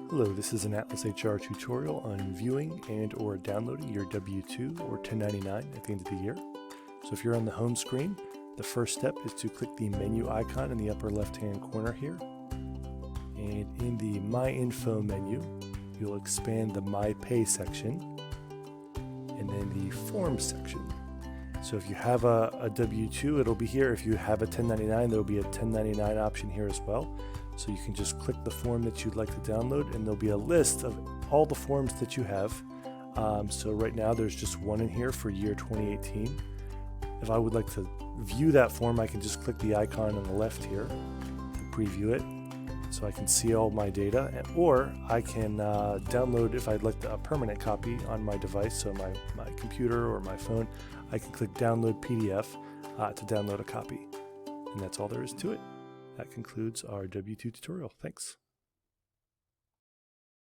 Hello, this is an AtlasHR tutorial on viewing and or downloading your W-2 or 1099 at the end of the year. So if you're on the home screen, the first step is to click the menu icon in the upper left-hand corner here. And in the My Info menu, you'll expand the My Pay section and then the Forms section. So if you have a W-2, it'll be here. If you have a 1099, there'll be a 1099 option here as well. So you can just click the form that you'd like to download and there'll be a list of all the forms that you have. So right now there's just one in here for year 2018. If I would like to view that form, I can just click the icon on the left here to preview it so I can see all my data, or I can download if I'd like a permanent copy on my device, so my computer or my phone. I can click download PDF to download a copy, and that's all there is to it. That concludes our W-2 tutorial. Thanks.